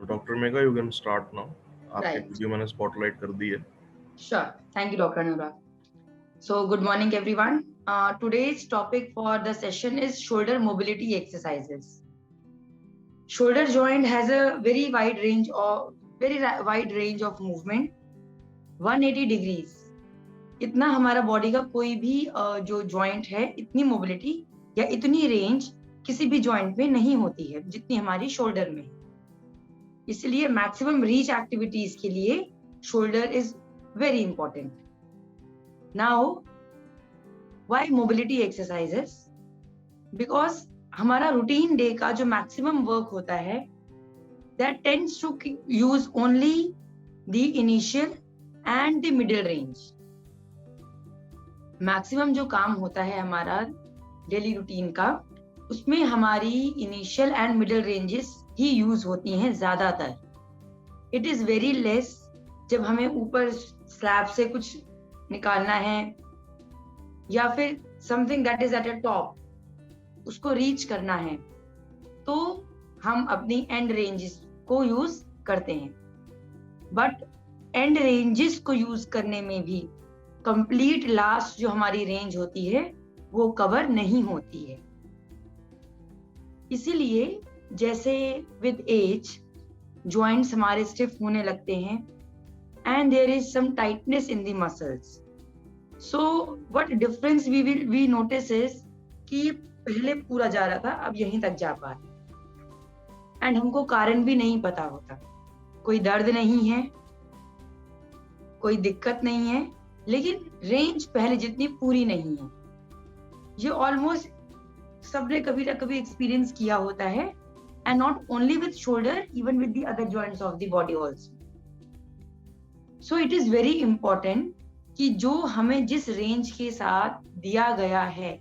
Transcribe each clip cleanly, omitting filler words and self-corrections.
तो doctor mega you can start now. आपकी Right. Video मैंने स्पॉटलाइट कर दी है। Sure. Thank you, Dr. Anurag. So, good morning, everyone. Today's topic for the session is shoulder mobility exercises. Shoulder joint has a very wide range of movement, 180 degrees. इतना हमारा body का कोई भी जो joint है, इतनी मोबिलिटी या इतनी रेंज किसी भी जॉइंट में नहीं होती है जितनी हमारी शोल्डर में। इसलिए मैक्सिमम रीच एक्टिविटीज के लिए shoulder is very important. Now why mobility exercises? Because हमारा रूटीन डे का जो मैक्सिमम वर्क होता है that tends to use only the initial and the middle range. Maximum जो काम होता है हमारा डेली रूटीन का, उसमें हमारी initial and middle ranges he use होती हैं ज्यादातर। इट इज वेरी लेस जब हमें ऊपर स्लैब से कुछ निकालना है या फिर something that is at a top उसको रीच करना है, तो हम अपनी एंड रेंजेस को यूज करते हैं। बट एंड रेंजेस को यूज करने में भी कंप्लीट लास्ट जो हमारी रेंज होती है वो कवर नहीं होती है। इसीलिए जैसे विद एज जॉइंट्स हमारे स्टिफ होने लगते हैं and there is some tightness in the muscles. So what difference we notice is कि पहले पूरा जा रहा था, अब यहीं तक जा पा रहा, एंड हमको कारण भी नहीं पता होता। कोई दर्द नहीं है, कोई दिक्कत नहीं है, लेकिन रेंज पहले जितनी पूरी नहीं है। ये ऑलमोस्ट सबने कभी ना कभी एक्सपीरियंस किया होता है, and not only with shoulder, even with the other joints of the body also. So it is very important कि जो हमें जिस रेंज के साथ दिया गया है,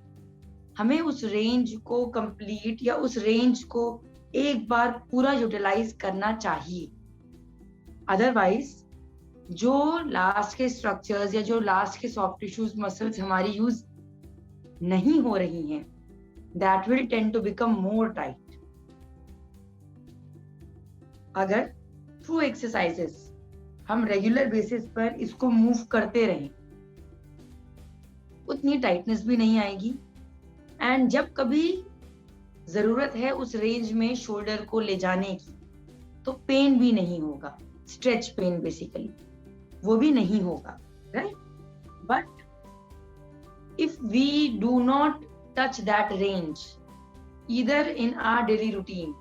हमें उस रेंज को कंप्लीट या उस रेंज को एक बार पूरा यूटिलाइज करना चाहिए। अदरवाइज जो लास्ट के स्ट्रक्चर्स या जो लास्ट के सॉफ्ट टिश्यूज मसल्स हमारी यूज नहीं हो रही हैं, that will tend to become more tight. अगर थ्रू एक्सरसाइजेस हम रेगुलर बेसिस पर इसको मूव करते रहें, उतनी टाइटनेस भी नहीं आएगी, एंड जब कभी जरूरत है उस रेंज में शोल्डर को ले जाने की, तो पेन भी नहीं होगा, स्ट्रेच पेन बेसिकली वो भी नहीं होगा, right? But if we do not touch that range either in our daily routine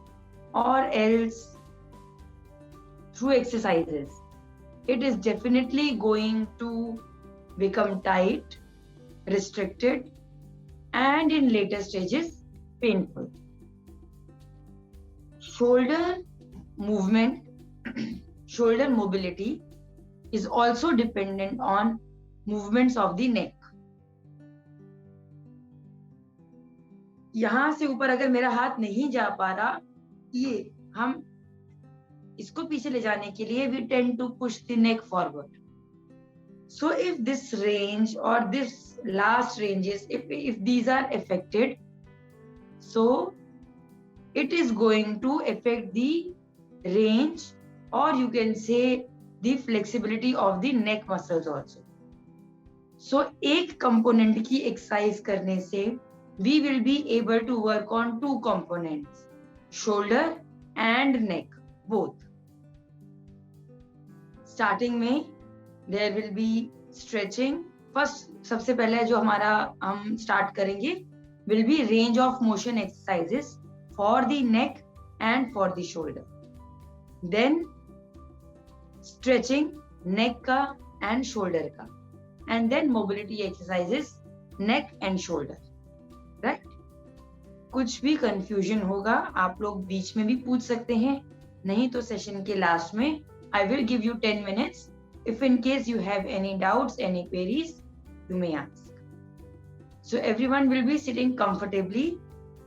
or else through exercises, it is definitely going to become tight, restricted, and in later stages painful. Shoulder movement shoulder mobility is also dependent on movements of the neck. यहां से ऊपर अगर मेरा हाथ नहीं जा पा रहा, ये हम इसको पीछे ले जाने के लिए we tend to push the neck forward. So if this range or this last ranges, if these are affected, so it is going to affect the range, or you can say the flexibility of the neck muscles also. So एक component की exercise करने से we will be able to work on two components, shoulder and neck both. Starting में there will be stretching. First सबसे पहले जो हमारा हम start करेंगे will be range of motion exercises for the neck and for the shoulder. Then stretching neck का and shoulder का, and then mobility exercises neck and shoulder. Right? कुछ भी कंफ्यूजन होगा आप लोग बीच में भी पूछ सकते हैं, नहीं तो सेशन के लास्ट में आई will give you 10 minutes. If in case you have any doubts, any queries, you may ask. So everyone will be sitting comfortably,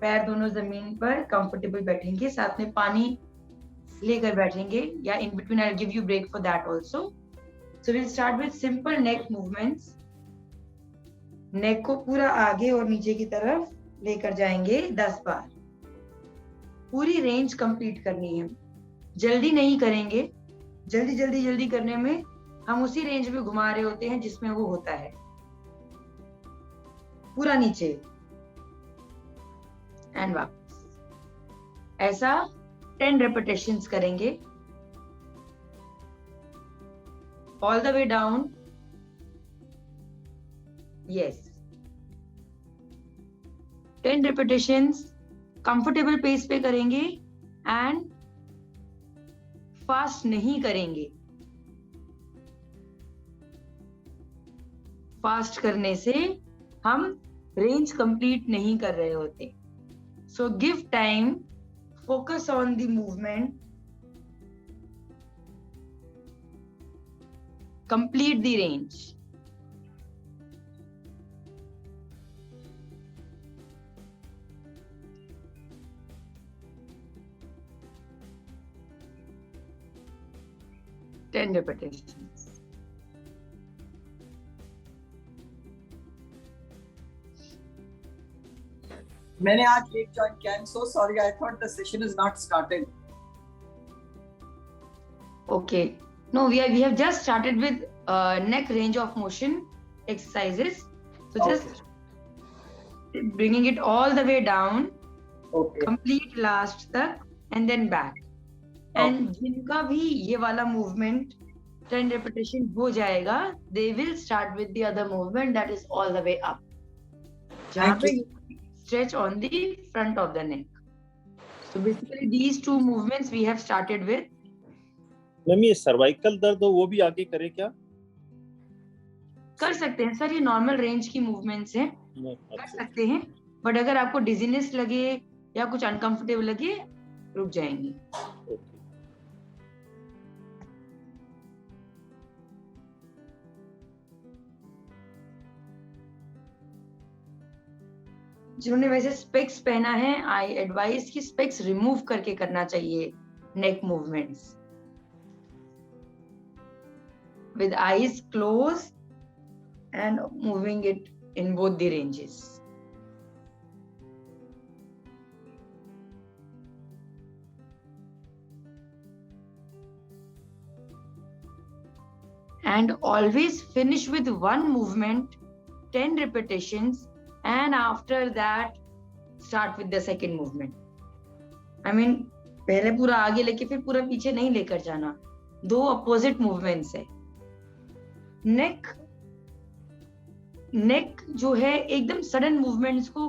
पैर दोनों जमीन पर कंफर्टेबल बैठेंगे, साथ में पानी लेकर बैठेंगे, या in between I will give you break for that also. So will start with simple neck movements. Neck को पूरा आगे और नीचे की तरफ लेकर जाएंगे 10 बार. पूरी रेंज कंप्लीट करनी है. जल्दी नहीं करेंगे, जल्दी करने में हम उसी रेंज में घुमा रहे होते हैं जिसमें वो होता है, पूरा नीचे एंड वापस। ऐसा 10 repetitions करेंगे, all the way down, yes, 10 repetitions comfortable pace पे करेंगे एंड फास्ट नहीं करेंगे। फास्ट करने से हम रेंज कंप्लीट नहीं कर रहे होते। So give time, focus on the movement, complete the range. Ten repetitions. मैंने आज लेट ज्वाइन किया, I am so sorry, I thought the session is not started. Okay, no, we have just started with neck range of motion exercises. So just bringing it all the way down, complete last तक and then back. And जिनका भी ये वाला movement 10 repetition हो जाएगा, they will start with the other movement that is all the way up. जहाँ पे stretch on the front of the neck. So basically these two movements we have started with. Ma'am ये cervical दर्द हो वो भी आगे करे क्या? कर सकते हैं सर, ये नॉर्मल रेंज की मूवमेंट्स हैं, कर सकते हैं, बट अगर आपको डिजीनेस लगे या कुछ अनकंफर्टेबल लगे रुक जाएंगे। जिन्होंने वैसे स्पेक्स पहना है, आई एडवाइस कि स्पेक्स रिमूव करके करना चाहिए नेक movements with eyes closed and moving it in both the ranges. And always finish with one movement, 10 repetitions, and after that start with the second movement. I mean, पहले पूरा आगे लेके फिर पूरा पीछे नहीं लेकर जाना, दो अपोजिट मूवमेंट्स है। नेक जो है एकदम सडन मूवमेंट्स को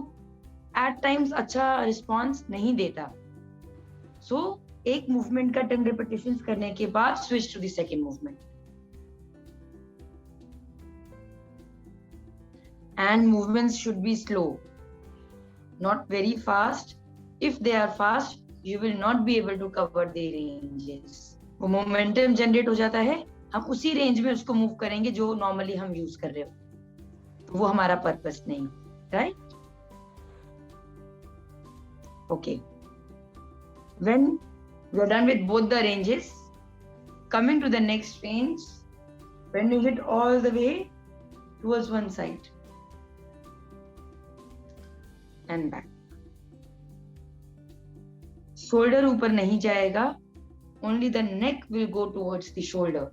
एट टाइम्स अच्छा रिस्पॉन्स नहीं देता। सो एक मूवमेंट का 10 repetitions करने के बाद switch to the second movement. And movements should be slow, not very fast. If they are fast you will not be able to cover the ranges. वो momentum generate हो जाता है, हम उसी रेंज में उसको मूव करेंगे जो नॉर्मली हम यूज कर रहे हो, तो वो हमारा पर्पस नहीं, right? Okay, when we are done with both the ranges, coming to the next range, when you hit all the way towards one side and back. Shoulder ऊपर नहीं जाएगा, only the neck will go towards the shoulder.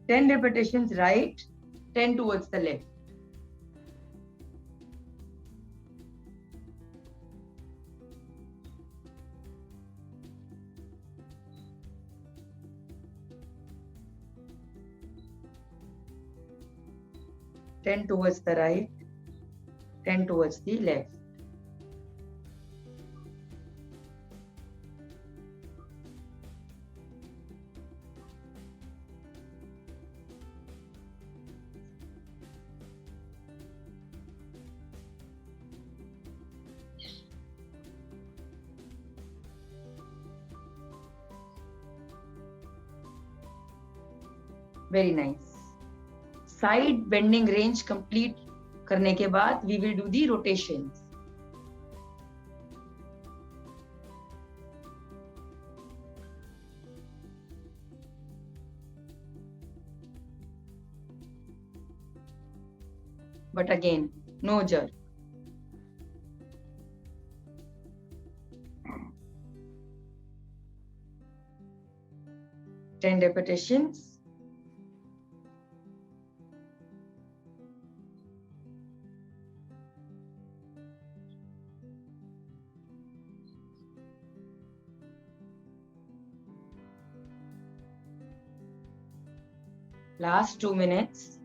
10 repetitions right, 10 towards the left. Ten towards the right, 10 towards the left. Very nice. Side bending range complete करने के बाद we will do the rotations. But again no jerk. 10 repetitions. Last 2 minutes.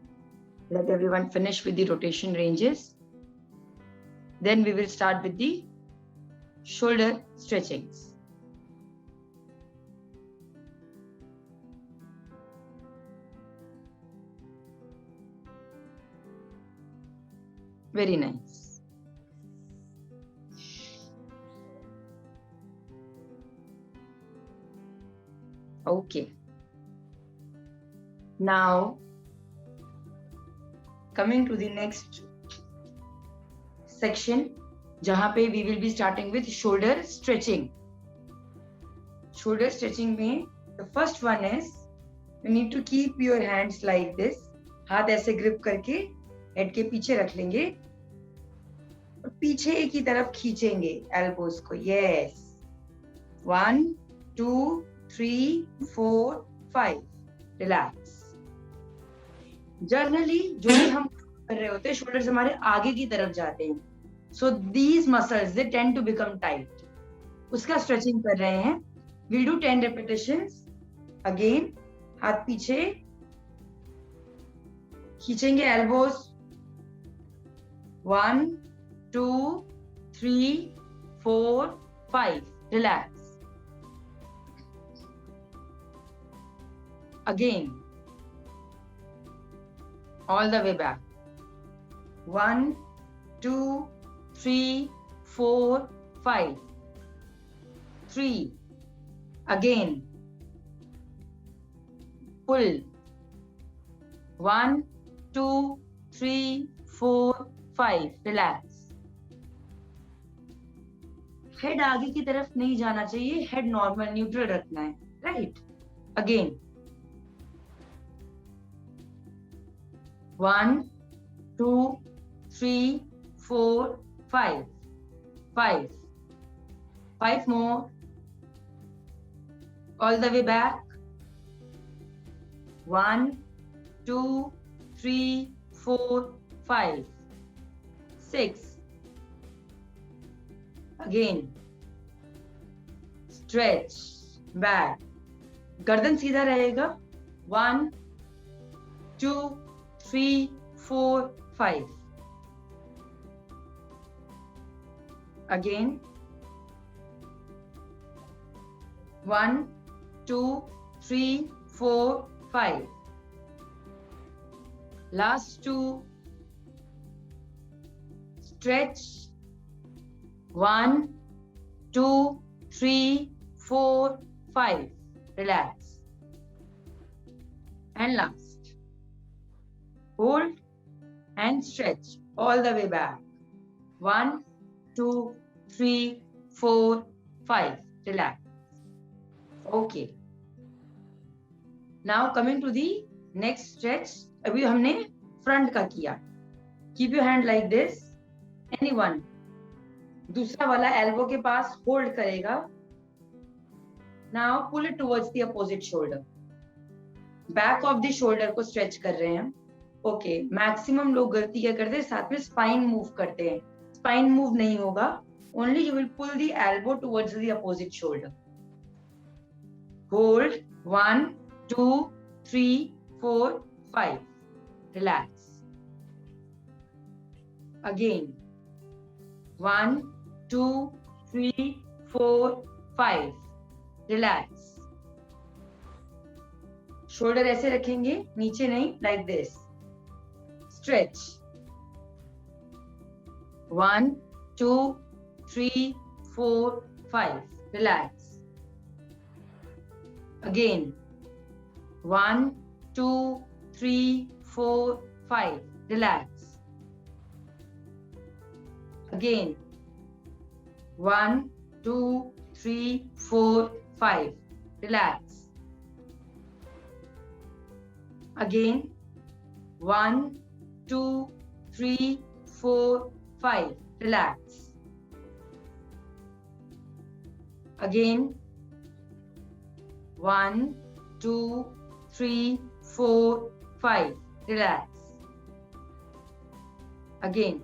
Let everyone finish with the rotation ranges. Then we will start with the shoulder stretchings. Very nice. Okay. Now, coming to the next section, जहाँ पे we will be starting with shoulder stretching. Shoulder stretching में the first one is you need to keep your hands like this. हाथ ऐसे grip करके head के पीछे रख लेंगे और पीछे की तरफ खींचेंगे elbows को. Yes. 1, 2, 3, 4, 5. Relax. Generally, जो भी हम कर रहे होते हैं, shoulders हमारे आगे की तरफ जाते हैं. So these muscles they tend to become tight. उसका stretching कर रहे हैं. We'll do 10 repetitions. Again, हाथ पीछे खींचेंगे elbows. 1, 2, 3, 4, 5. Relax. Again. All the way back. 1, 2, 3, 4, 5. 3. Again. Pull. 1, 2, 3, 4, 5. Relax. Head आगे की तरफ नहीं जाना चाहिए. Head normal, neutral रखना है. Right? Again. 1, 2, 3, 4, 5. 5. 5 more. All the way back. 1, 2, 3, 4, 5. 6. Again. Stretch. Back. गर्दन सीधा रहेगा. 1, 2, 3, 4, 5. Again. 1, 2, 3, 4, 5. Last 2. Stretch. 1, 2, 3, 4, 5. Relax. And last. Hold and stretch all the way back. 1, 2, 3, 4, 5. Relax. Okay. Now coming to the next stretch. अभी हमने front का किया. Keep your hand like this. Anyone. दूसरा वाला elbow के पास hold करेगा. Now pull it towards the opposite shoulder. Back of the shoulder को stretch कर रहे हैं. Okay. Maximum लोग गलती क्या करते हैं? साथ में spine move करते हैं. Spine move नहीं होगा. Only you will pull the elbow towards the opposite shoulder. Hold. 1, 2, 3, 4, 5. Relax. Again. 1, 2, 3, 4, 5. Relax. Shoulder ऐसे रखेंगे, नीचे नहीं, like this. Stretch. 1, 2, 3, 4, 5. Relax. Again. 1, 2, 3, 4, 5. Relax. Again. 1, 2, 3, 4, 5. Relax. Again. 1, 2, 3, 4, 5. Relax. Again. 1, 2, 3, 4, 5. Relax. Again.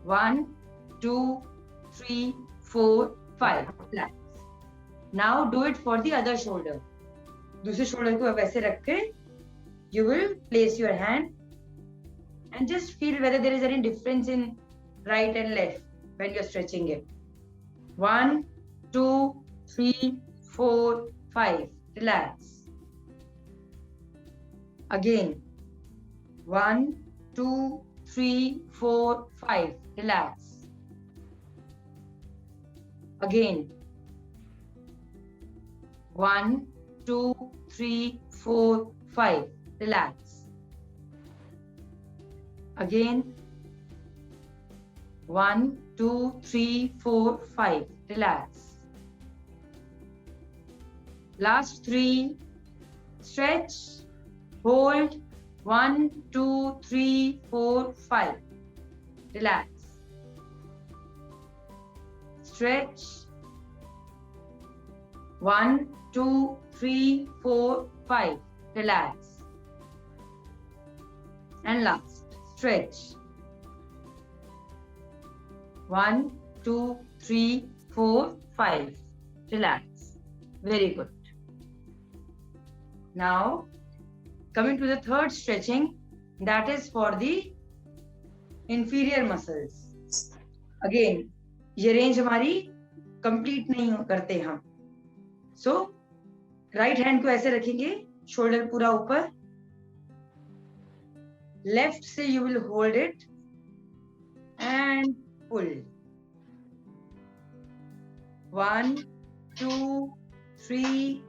1, 2, 3, 4, 5. Relax. Now do it for the other shoulder. दूसरे shoulder को वैसे रख के you will place your hand and just feel whether there is any difference in right and left when you're stretching it. 1, 2, 3, 4, 5. Relax. Again. 1, 2, 3, 4, 5. Relax. Again. 1, 2, 3, 4, 5. Relax. Again. 1, 2, 3, 4, 5. Relax. Last 3. Stretch. Hold. 1, 2, 3, 4, 5. Relax. Stretch. 1, 2, 3, 4, 5. Relax. And last, stretch. 1, 2, 3, 4, 5. Relax. Very good. Now, coming to the third stretching, that is for the inferior muscles. Again, ये range हमारी complete नहीं करते हम. So, right hand को ऐसे रखेंगे, shoulder पूरा ऊपर. Left से you will hold it and pull. 1, 2, 3,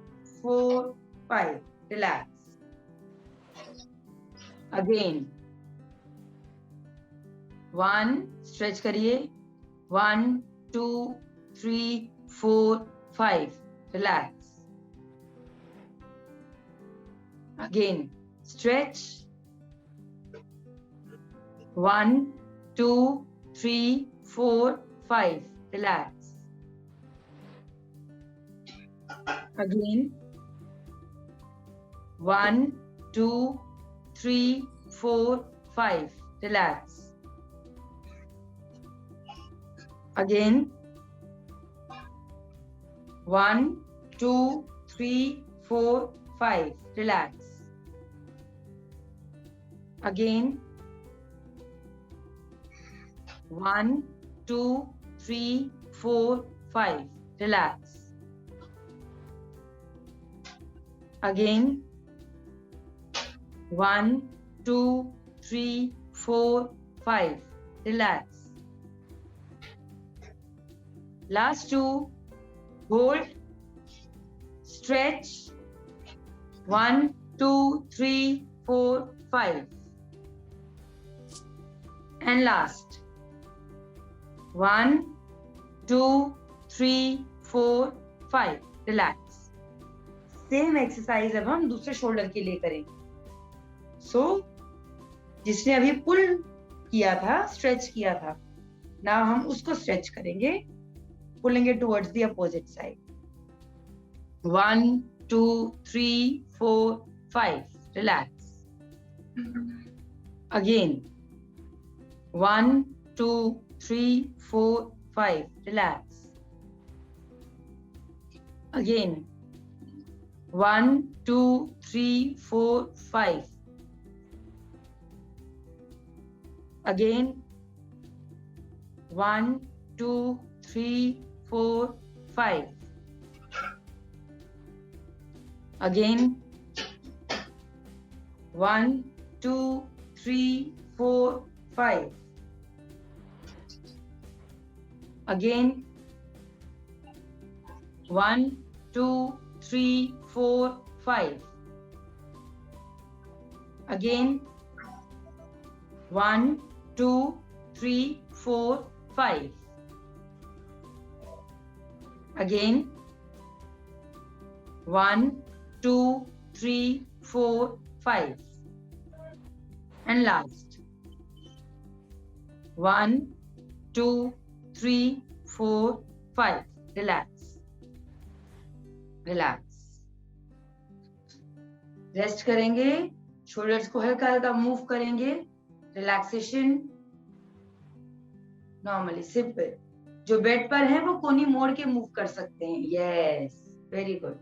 4, 5. Relax. Again. 1, stretch करिए. 1, 2, 3, 4, 5. Relax. Again, stretch. 1, 2, 3, 4, 5. Relax. Again. 1, 2, 3, 4, 5. Relax. Again. 1, 2, 3, 4, 5. Relax. Again. 1, 2, 3, 4, 5. Relax. Again. 1, 2, 3, 4, 5. Relax. Last 2. Hold. Stretch. 1, 2, 3, 4, 5. And last. 1, 2, 3, 4, 5. Relax. Same exercise अब हम दूसरे shoulder के लिए करेंगे. So, जिसने अभी pull किया था, stretch किया था, now हम उसको stretch करेंगे, pulling it towards the opposite side. 1, 2, 3, 4, 5. Relax. Again. 1, 2, 3, 4, 5. Relax. Again. 1, 2, 3, 4, 5. Again. 1, 2, 3, 4, 5. Again. 1, 2, 3, 4, 5. Again. 1, 2, 3, 4, 5. Again. 1, 2, 3, 4, 5. Again. 1, 2, 3, 4, 5. And last. 1, 2, 3, 4, 5. Relax. Relax. Rest करेंगे, शोल्डर्स को हल्का हल्का मूव करेंगे, रिलैक्सेशन नॉर्मली सिंपल। जो बेड पर है वो कोनी मोड़ के मूव कर सकते हैं। Yes, very good,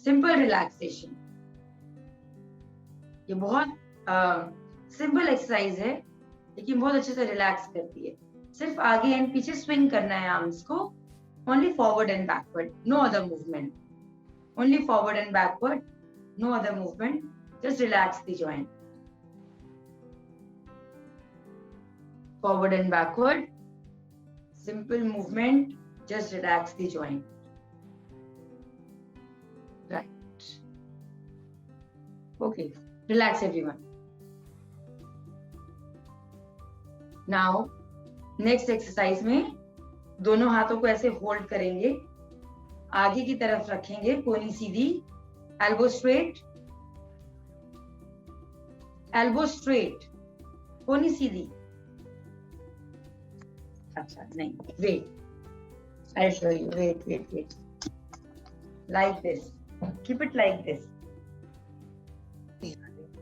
simple relaxation. ये बहुत सिंपल एक्सरसाइज है लेकिन बहुत अच्छे से रिलैक्स करती है। सिर्फ आगे एंड पीछे स्विंग करना है आर्म्स को, only forward and backward, no other movement, only forward and backward, no other movement, just relax the joint, forward and backward, simple movement, just relax the joint. Right. Okay, relax everyone. Now, next exercise में दोनों हाथों को ऐसे hold करेंगे, आगे की तरफ रखेंगे, कोहनी सीधी, elbow straight, कोहनी सीधी। अच्छा नहीं, wait, I'll show you, wait, like this, keep it like this,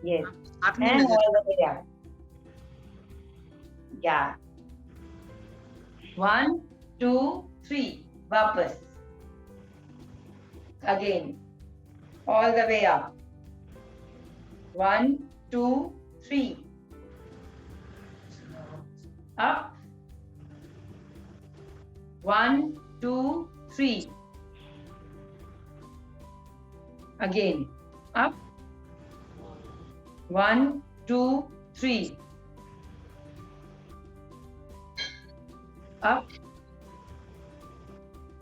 yes, and all the way up, yeah, 1 2 3, वापस, again, all the way up, 1 2 3, up, 1 2 3, again, up, 1 2 3, up,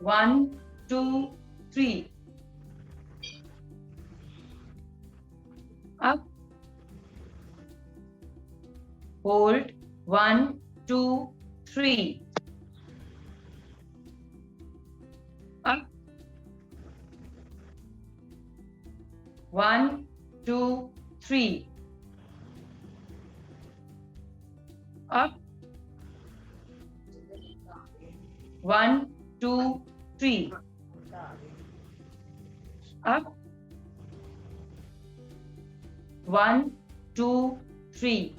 1 2 3, up, hold, 1 2 3, up, 1 2 3, up, 1 2 3, up, 1 2 3,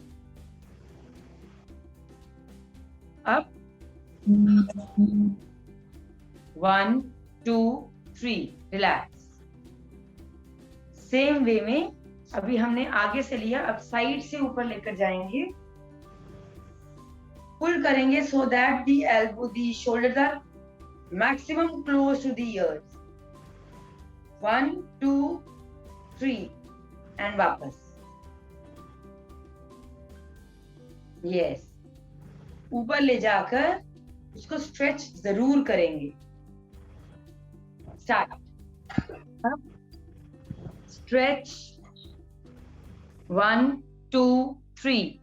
up, 1 2 3, relax. Same way में अभी हमने आगे से लिया, अब side से ऊपर लेकर जाएंगे, पुल करेंगे so that the elbow, the shoulders are maximum close to the ears, 1 2 3 and वापस, यस, ऊपर ले जाकर उसको स्ट्रेच जरूर करेंगे। Start, stretch, 1 2 3,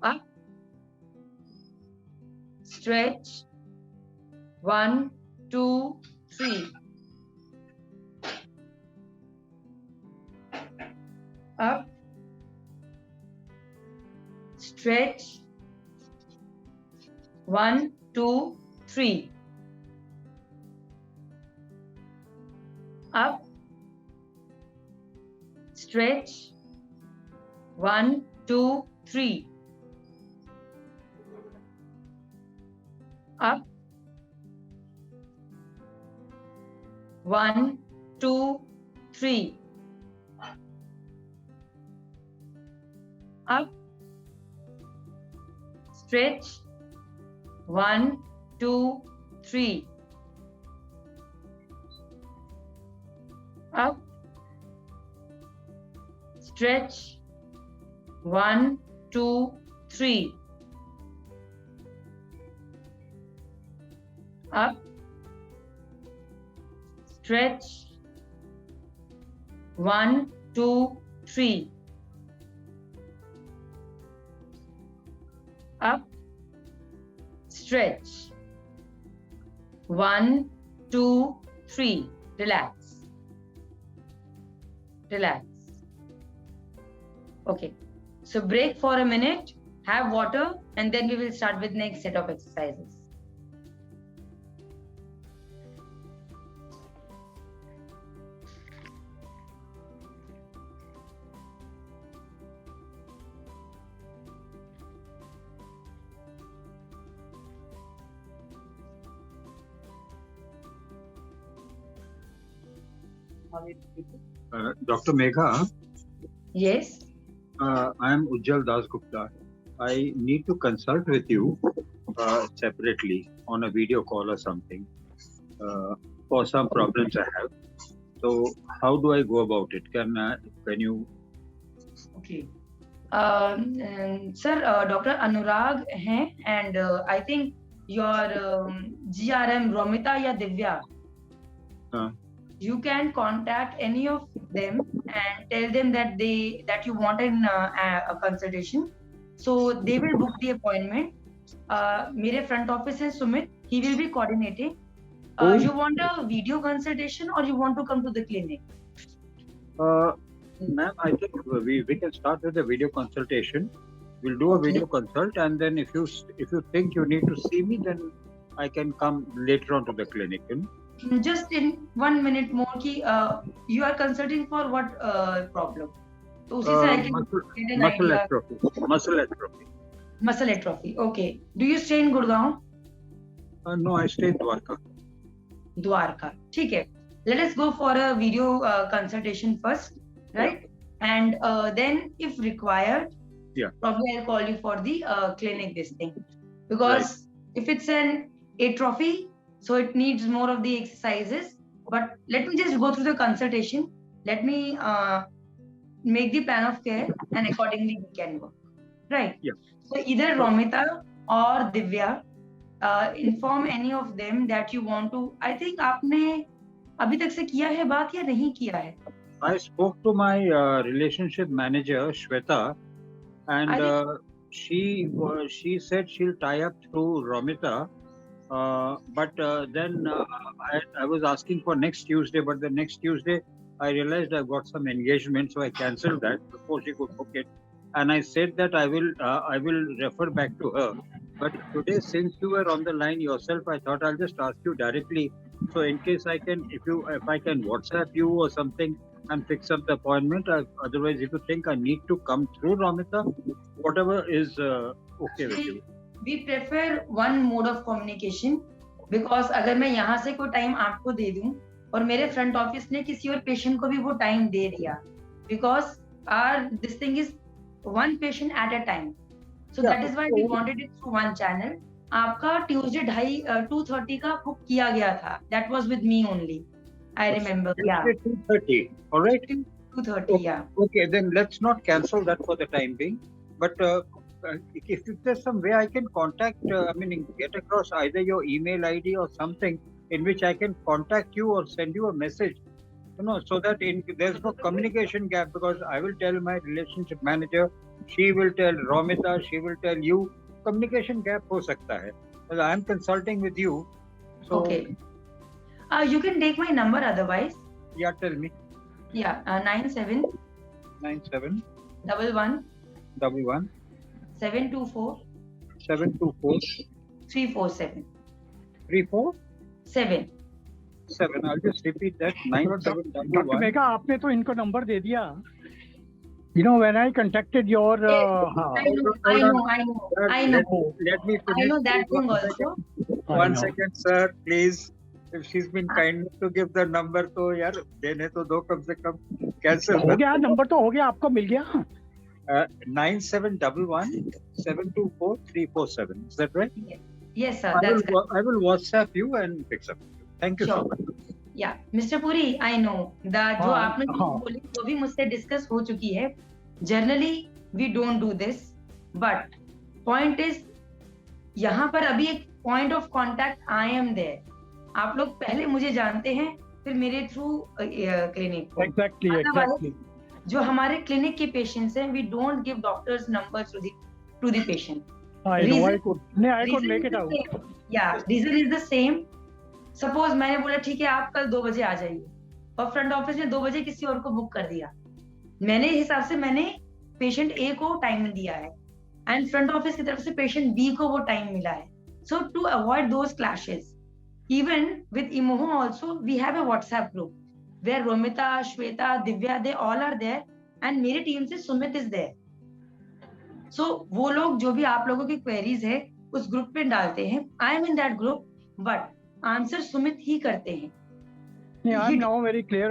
up, stretch, 1 2 3, up, stretch, 1 2 3, up, stretch, 1 2 3, up, 1 2 3, up, stretch, 1 2 3, up, stretch, 1 2 3, up, stretch, 1 2 3, up, stretch, 1 2 3, relax, relax. Okay, so break for a minute, have water, and then we will start with next set of exercises. Dr. Megha, Yes. I am Ujjal Das Gupta. I need to consult with you separately on a video call or something for some problems I have. So how do I go about it? Can you? Okay. Sir, Dr. Anurag हैं and I think your GRM Romita या Divya. You can contact any of them and tell them that you want a consultation. So they will book the appointment. मेरे front office है Sumit. He will be coordinating. You want a video consultation or you want to come to the clinic? Ma'am, I think we can start with a video consultation. We'll do a video consult, and then if you think you need to see me, then I can come later on to the clinic. You know? Just in 1 minute more कि you are consulting for what problem? तो उसी से I can get an muscle idea. atrophy. Muscle atrophy. Muscle atrophy. Okay. Do you stay in Gurgaon? No, I stay in Dwarka. Dwarka. ठीक है. Let us go for a video consultation first, right? And then if required, probably I'll call you for the clinic this thing. Because if it's an atrophy, so it needs more of the exercises. But let me just go through the consultation. Let me make the plan of care and accordingly we can work. Right? Yeah. So either Romita or Divya, inform any of them that you want to. I think आपने अभी तक से किया है बात या नहीं किया है? I spoke to my relationship manager Shweta, and she said she'll tie up through Romita. But then I was asking for next Tuesday, but the next Tuesday I realized I got some engagement, so I cancelled that before she could book it. And I said that I will refer back to her. But today, since you were on the line yourself, I thought I'll just ask you directly. So in case I can, if I can WhatsApp you or something and fix up the appointment. Otherwise, if you think I need to come through Romita, whatever is okay with you. We prefer one mode of communication because अगर मैं यहाँ से कोई time आपको दे दूँ और मेरे front office ने किसी और पेशेंट को भी वो टाइम दे दिया, because our this thing is one patient at a time, so that is why we wanted it through one channel. आपका Tuesday 2:30 का बुक किया गया था. That was with me only. I remember. Yeah. 2:30. All right. 2:30. Yeah. Okay, then let's not cancel that for the time being. But if there's some way I can contact, get across either your email ID or something in which I can contact you or send you a message, so that there's no communication gap, because I will tell my relationship manager, she will tell Romita, she will tell you. Communication gap ho sakta hai. Well, I'm consulting with you. So, okay. You can take my number otherwise. Yeah, tell me. Yeah, 97 11 11 724 724 347 347. I'll just repeat that. 9711. Dr. Megha, आपने तो इनको number दे दिया. When I contacted your... I know. Let me finish. I know that thing also. One second, sir, please. If she's been kind enough to give the number, तो यार देने तो दो कम से कम. Cancel. हो गया, नंबर तो हो गया, आपको मिल गया. 9711 724 347. Is that right? Yes, sir. That's correct. I will WhatsApp you and fix up. Thank you so much. Yeah, Mr. Puri, I know that जो आपने बोली वो भी मुझसे डिस्कस हो चुकी है. Generally, we don't do this, but point is यहाँ पर अभी एक point of contact I am there. आप लोग पहले मुझे जानते हैं, फिर मेरे थ्रू क्लिनिक. Exactly. जो हमारे क्लिनिक के पेशेंट्स हैं, we don't give doctors numbers to the patient. I could make it out. Yeah, reason is the same. Suppose मैंने बोला ठीक है आप कल 2 बजे आ जाइए और फ्रंट ऑफिस ने 2 बजे किसी और को बुक कर दिया. मैंने हिसाब से मैंने पेशेंट ए को टाइम दिया है एंड फ्रंट ऑफिस की तरफ से पेशेंट बी को वो टाइम मिला है. So to avoid those clashes, even with इमोहो also we have a WhatsApp group where Romita, Shweta, Divya, they all are there and मेरी टीम से सुमित इज देयर. सो वो लोग जो भी आप लोगों की क्वेरीज है उस ग्रुप पे डालते हैं. I am in that group, but answer Sumit ही करते हैं. Yeah, I'm now very clear.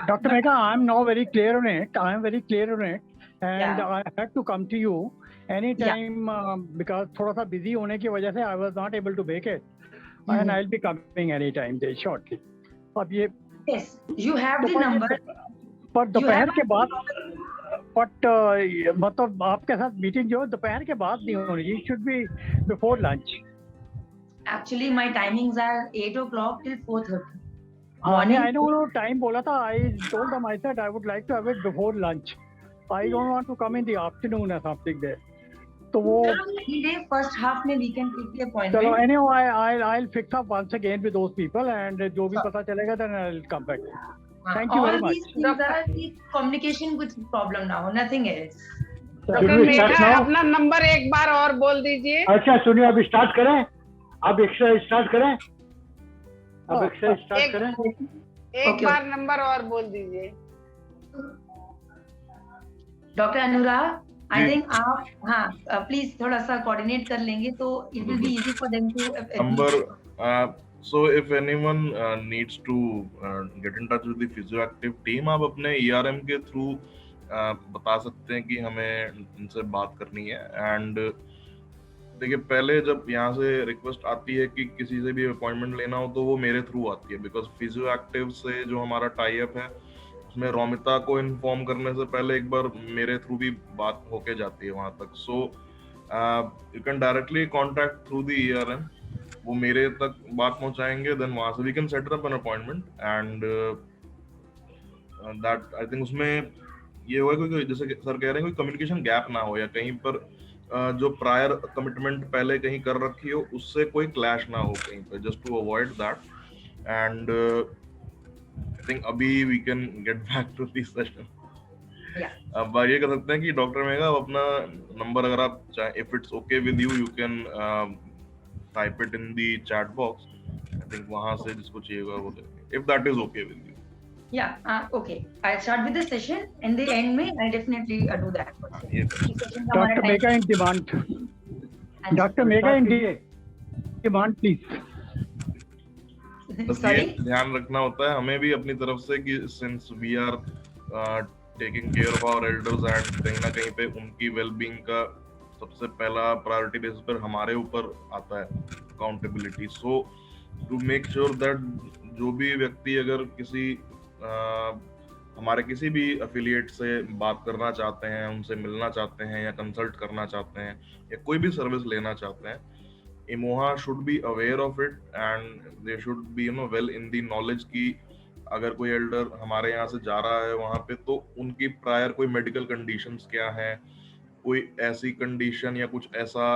Dr. Megha, I'm now very clear on it. I am very clear on it. And Yeah. I had to come to you anytime because थोड़ा सा busy होने की वजह से I was not able to make it. And I'll be coming anytime there shortly. अब ये Yes, you have the number. पर You दोपहर have के बाद मतलब आपके साथ मीटिंग जो है दोपहर के बाद नहीं होनी चाहिए. It should be before lunch. Actually, my timings are 8 o'clock till 4:30. हाँ, I know time बोला था. I told them, I said I would like to have it before lunch. I don't want to come in the afternoon or something there. तो वो Any day, first half में we can take the चलो appointment. anyhow I'll fix up once again with those people and जो भी पता चलेगा then I'll come back. Thank you All very much. these things are the communication कुछ problem ना हो, nothing else. Doctor Megha अपना number एक बार और बोल दीजिए. अच्छा सुनिए अब स्टार्ट करें. अब एक्सरसाइज स्टार्ट करें. अब एक्सरसाइज स्टार्ट करें. एक Okay. बार नंबर और बोल दीजिए. Doctor Anurag, I ji. think आप प्लीज थोड़ा सा कोऑर्डिनेट कर लेंगे तो it will be easy for them to. Number, so if anyone needs to get in touch with the physioactive team, आप अपने ERM के थ्रू बता सकते हैं कि हमें इनसे बात करनी है. एंड देखिए पहले जब यहाँ से रिक्वेस्ट आती है कि किसी से भी अपॉइंटमेंट लेना हो तो वो मेरे थ्रू आती है, बिकॉज फिजियोएक्टिव से जो हमारा टाई अप है उसमें रोमिता को इन्फॉर्म करने से पहले एक बार मेरे थ्रू भी बात होके जाती है वहां तक. So you can directly contact through the ERM. वो मेरे तक बात पहुंचाएंगे, देन वहां से we can set up an appointment. And that I think उसमें ये होगा कि जैसे सर कह रहे हैं कोई कम्युनिकेशन गैप ना हो या कहीं पर जो प्रायर कमिटमेंट पहले कहीं कर रखी हो उससे कोई क्लैश ना हो कहीं पे, just to avoid that. And I think अभी we can get back to this session. अब ये कर सकते हैं कि डॉक्टर मेघा अपना नंबर अगर आप चाहे, if it's okay with you, you can type it in the chat box. I think वहां से जिसको चाहिए होगा वो देंगे, if that is okay with you. Okay. I'll start with the session and the end में I'll definitely do that. Dr. Megha in demand. Dr. Megha in demand please. बस ये ध्यान रखना होता है हमें भी अपनी तरफ से कि since we are taking care of our elders and कहीं ना कहीं पे उनकी वेलबींग का सबसे पहला प्रायोरिटी बेसिस पर हमारे ऊपर आता है accountability. So to make sure that जो भी व्यक्ति अगर किसी हमारे किसी भी एफिलिएट से बात करना चाहते हैं, उनसे मिलना चाहते हैं या कंसल्ट करना चाहते हैं या कोई भी सर्विस लेना चाहते हैं, इमोहा should be aware of it and they should be well in the knowledge कि अगर कोई एल्डर हमारे यहाँ से जा रहा है वहाँ पे तो उनकी प्रायर कोई मेडिकल कंडीशंस क्या हैं, कोई ऐसी कंडीशन या कुछ ऐसा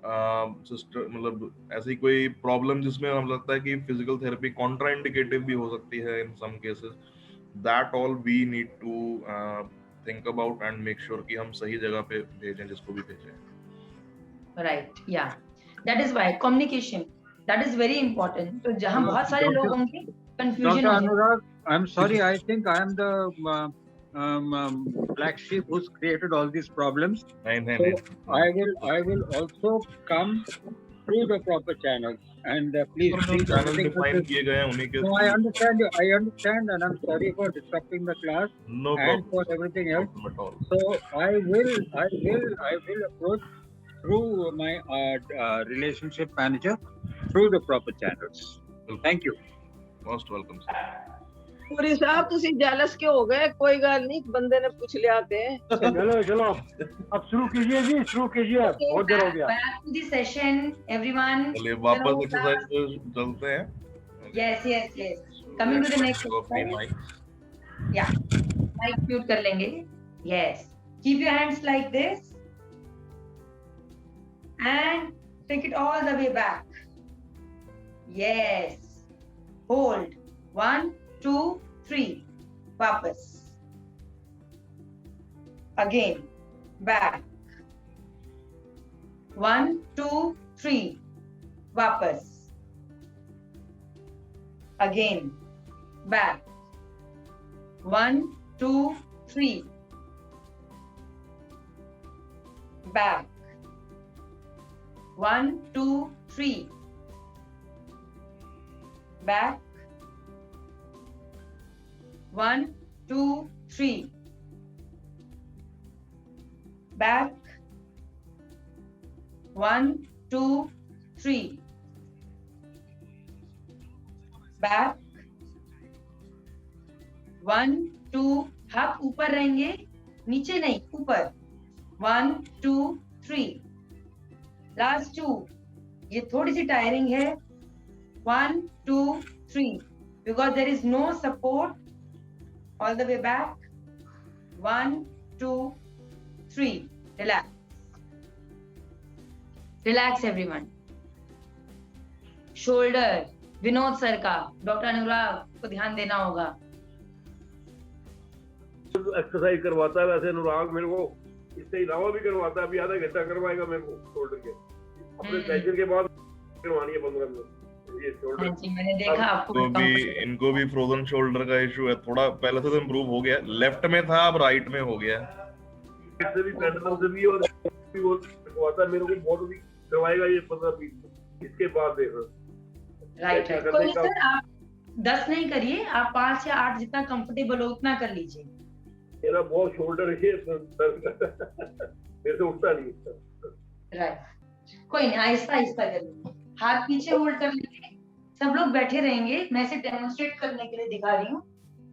मतलब ऐसी कोई प्रॉब्लम जिसमें हमें लगता है कि फिजिकल थेरेपी कॉन्ट्राइंडिकेटिव भी हो सकती है in some cases. That all we need to think about and make sure कि हम सही जगह पे भेजें जिसको भी भेजें. Right. Yeah. That is why communication. That is very important. तो जहाँ बहुत सारे लोग होंगे confusion Dr. हो जाए. Anurag, I'm sorry, I think I am the black sheep who's created all these problems. नहीं. I will also come through the proper channels and please channel define किए गए हैं उन्हीं के. No, I understand and I'm sorry for disrupting the class No and problem. for everything else. No problem at all. So I will approach through my relationship manager through the proper channels. Thank you. Most welcome, sir. पूरी साहब ਤੁਸੀਂ jealous क्यों हो गए? कोई गल नहीं, बंदे ने पूछ लिया आते हैं. चलो अब शुरू कीजिए जी, शुरू कीजिए. बहुत देर हो गया. Back to the session, everyone. चलिए वापस एक्सरसाइज पे चलते हैं. Yes. Coming to the next exercise. Yeah. Mic mute कर लेंगे. Yes. Keep your hands like this. And take it all the way back. Yes. Hold. 1, 2, 3. Wapas. Again. Back. 1, 2, 3. Wapas. Again. Back. 1, 2, 3. Back. 1, 2, 3. Back. 1, 2, 3. Back. 1, 2, 3. Back. 1, 2. हाथ ऊपर रहेंगे, नीचे नहीं, ऊपर. 1, 2, 3. Last 2. ये थोड़ी सी टायरिंग है. 1, 2, 3. Because there is no support. All the way back. 1, 2, 3. Relax. Relax everyone. Shoulder. Vinod sir का, डॉक्टर अनुराग को ध्यान देना होगा. एक्सरसाइज करवाता है वैसे अनुराग मेरे को, इससे अलावा भी करवाता है. अभी आधा घंटा करवाएगा मेरे को शोल्डर के. अपने सेशन के बाद करवानी है 15 मिनट ये शोल्डर. हाँ जी, मैंने देखा आपको. तो भी इनको भी फ्रोजन शोल्डर का इशू है. थोड़ा पहले से तो इम्प्रूव हो गया. लेफ्ट में था, अब राइट में हो गया. इससे भी पेंडुलम से भी और भी वो करवाता है मेरे को. बहुत भी करवाएगा ये 15-20. इसके बाद देखो. Right right. कोई नहीं सर, आप 10 नहीं करिए, आप 5 या 8 जितना कंफर्टेबल हो उतना कर लीजिए. मेरा बहुत शोल्डर है मेरे से उठता नहीं. राइट. कोई नहीं, आहिस्ता आहिस्ता करिए. हाथ पीछे होल्ड कर लीजिए. सब लोग बैठे रहेंगे, मैं इसे डेमोन्स्ट्रेट करने के लिए दिखा रही हूँ.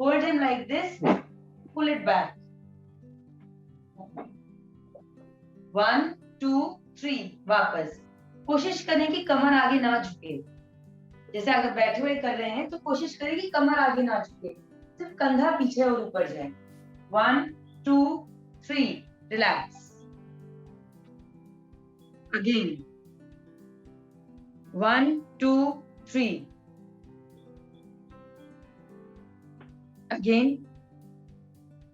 Hold him like this, pull it back. 1, 2, 3. वापस. कोशिश करें कि कमर आगे ना झुके. जैसे अगर बैठे हुए कर रहे हैं तो कोशिश करें कि कमर आगे ना झुके, सिर्फ कंधा पीछे और ऊपर जाए. 1, 2, 3. Relax. Again. 1, 2, 3. Again.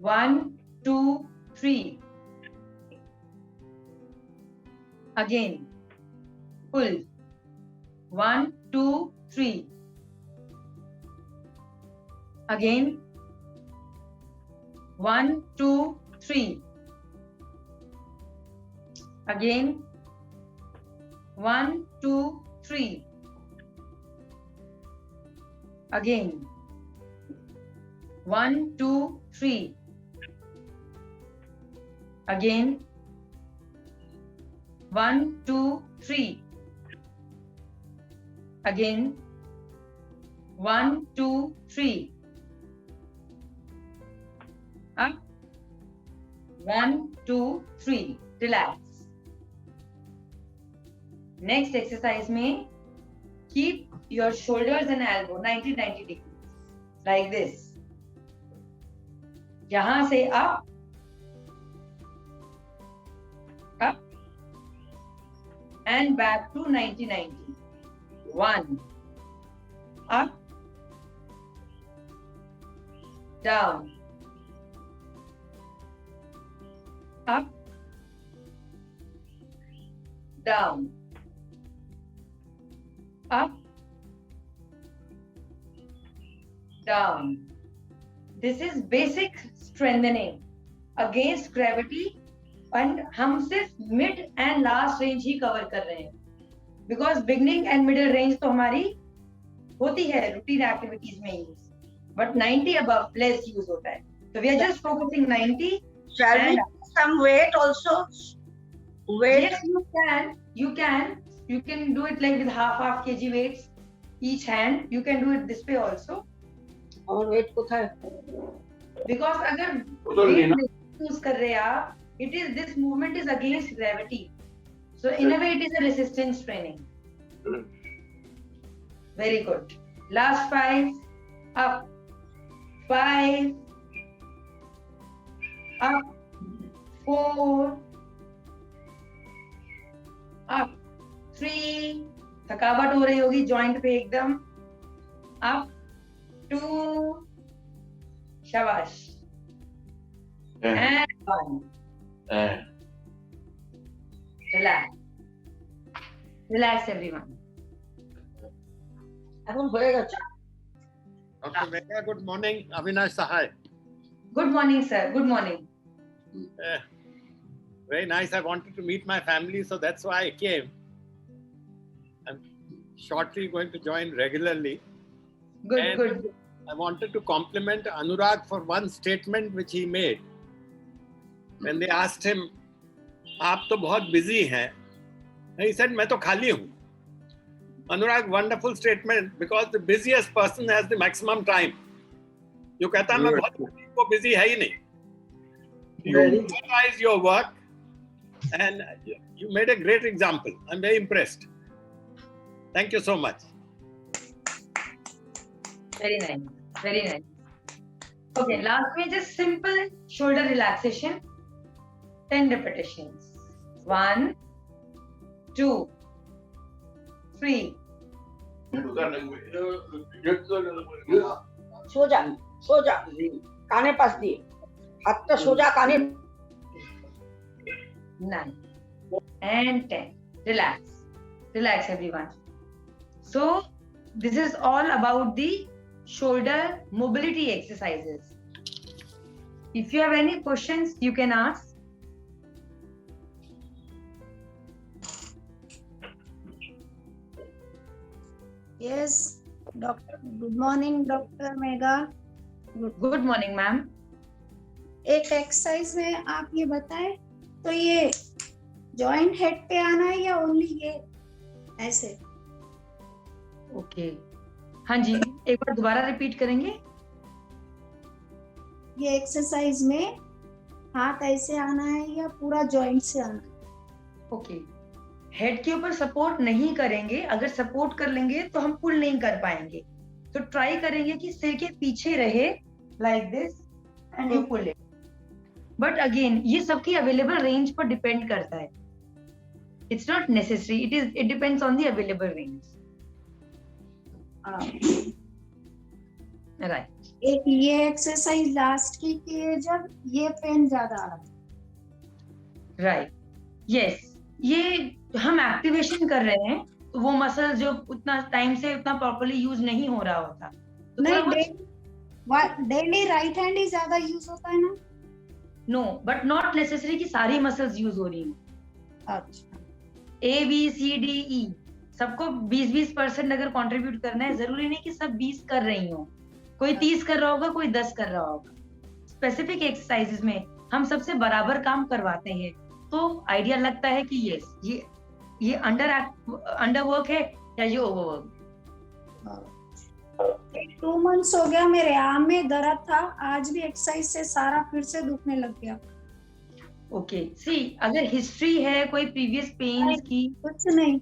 1, 2, 3. Again. Pull. 1, 2, 3. Again. 1, 2, 3. Again. 1, 2, 3. Again. 1, 2, 3. Again. 1, 2, 3. Again. 1, 2, 3. Up. 1, 2, 3. Relax. Next exercise में keep your shoulders and elbow 90 degrees like this. यहां से up, up and back to 90. 1, up, down, up, down, up, down. This is basic strengthening against gravity and हम सिर्फ mid and last range he cover कर रहे हैं. Because beginning and middle range तो हमारी होती है routine activities में use, but 90 above less use होता है. So we are just focusing 90. Shall we do some weight also? Weight? Yes, you can do it like with half kg weights each hand. You can do it this way also. और weight कोথায়? Because अगर weight use कर रहे हैं आप, this movement is against gravity. So in a way it is a resistance training. Very good. Last 5. Up. 5. Up. 4. Up. 3. थकावट हो रही होगी जॉइंट पे एकदम. Up. 2. शाबाश. And 1. Relax everyone. এখন হয়ে গেছে. Dr. Mehta, good morning. Avinash Sahai. Good morning, sir. Good morning. Very nice. I wanted to meet my family, so that's why I came. I'm shortly going to join regularly. Good, And good. I wanted to compliment Anurag for one statement which he made. When they asked him, "आप तो बहुत busy हैं," he said, "मैं तो खाली हूँ." Anurag, wonderful statement, because the busiest person has the maximum time. जो कहता है मैं बहुत busy, वो busy है ही नहीं. You realize your work, and you made a great example. I'm very impressed. Thank you so much. Very nice. Very nice. Okay, last में just simple shoulder relaxation. 10 repetitions. 1, 2, 3. सोजा काने पास दिए हाथ सोजा काने 9 and 10. Relax everyone. So this is all about the shoulder mobility exercises. If you have any questions, you can ask. Yes, doctor. Good morning, Dr. Megha. Good morning, ma'am. एक exercise में आप ये बताएं, तो ये जॉइंट हेड पे आना है या ओनली ये ऐसे? ओके, हाँ जी, एक बार दोबारा रिपीट करेंगे. ये एक्सरसाइज में हाथ ऐसे आना है या पूरा जॉइंट से आना है? ओके, हेड के ऊपर सपोर्ट नहीं करेंगे. अगर सपोर्ट कर लेंगे तो हम पुल नहीं कर पाएंगे. तो ट्राई करेंगे कि सिर के पीछे रहे, like this, and you pull it. But again ये सबकी अवेलेबल रेंज पर डिपेंड करता है. It's not necessary, it depends on the available range. Right. एक ये एक्सरसाइज लास्ट की है जब ये पेन ज्यादा आ रहा है. राइट, यस, ये हम एक्टिवेशन कर रहे हैं, तो वो मसल जो उतना टाइम से उतना प्रॉपर्ली यूज नहीं हो रहा होता. तो नहीं, डेली राइट हैंड ही ज्यादा यूज होता है ना? नो, बट नॉट नेसेसरी कि सारी मसल्स यूज हो रही हैं. अच्छा. ABCDE सबको 20-20% अगर कंट्रीब्यूट करना है, जरूरी नहीं कि सब 20 कर रही हो. कोई 30 कर रहा होगा, कोई 10 कर रहा होगा. स्पेसिफिक एक्सरसाइजेस में हम सबसे बराबर काम करवाते हैं, तो आइडिया लगता है कि यस, ये अंडर वर्क है या ये ओवरवर्क. 2 months हो गया, मेरे आर्म में दर्द था, आज भी एक्सरसाइज से सारा फिर से दुखने लग गया. ओके, सी, अगर हिस्ट्री है कोई प्रीवियस पेन्स की, कुछ नहीं,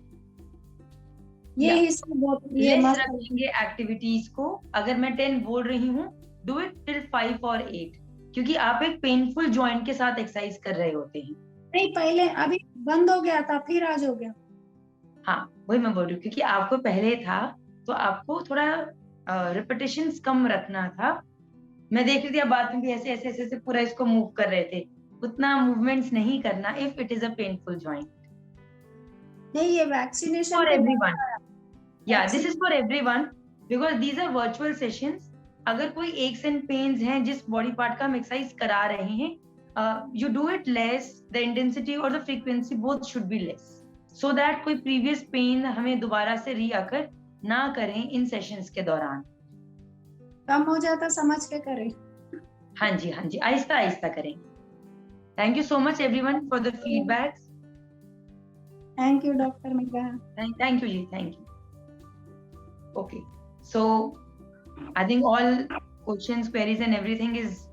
ये हिस्ट्री बहुत ये लेस रखेंगे एक्टिविटीज को. अगर मैं 10 बोल रही हूँ, डू इट टिल 5 और 8, क्योंकि आप एक पेनफुल जॉइंट के साथ एक्सरसाइज कर रहे होते हैं. नहीं, पहले अभी बंद हो गया था, फिर आज हो गया. हाँ, वही मैं बोल रही हूँ, क्योंकि आपको पहले था तो आपको थोड़ा रिपीटेशंस कम रखना था. मैं देख रही थी आप बाद में भी ऐसे ऐसे ऐसे पूरा इसको मूव कर रहे थे. उतना मूवमेंट्स नहीं करना if it is a painful joint. नहीं, ये vaccination for everyone. Yeah this is for everyone, because these are virtual sessions. अगर कोई एक्स एंड पेन्स हैं जिस बॉडी पार्ट का हम एक्सरसाइज करा रहे हैं, you do it less, the intensity or the frequency both should be less, so that कोई previous pain हमें दोबारा से reoccur ना करें इन सेशंस के दौरान. कम हो जाता समझ के करें. हाँ जी, हाँ जी, आहिस्ता आहिस्ता करें. Thank you so much everyone for the feedbacks. Thank you, Dr. Megha. Thank you ji, thank you. Okay, so I think all questions, queries and everything is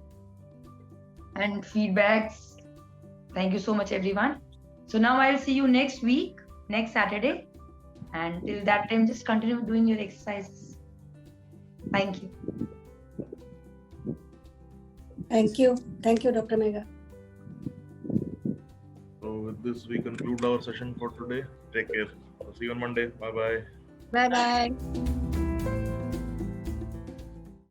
and feedbacks. Thank you so much everyone. So now I'll see you next week, next Saturday, and till that time just continue doing your exercises. Thank you. Thank you, Dr. Megha. So with this we conclude our session for today. Take care. See you on Monday. Bye bye. Bye bye.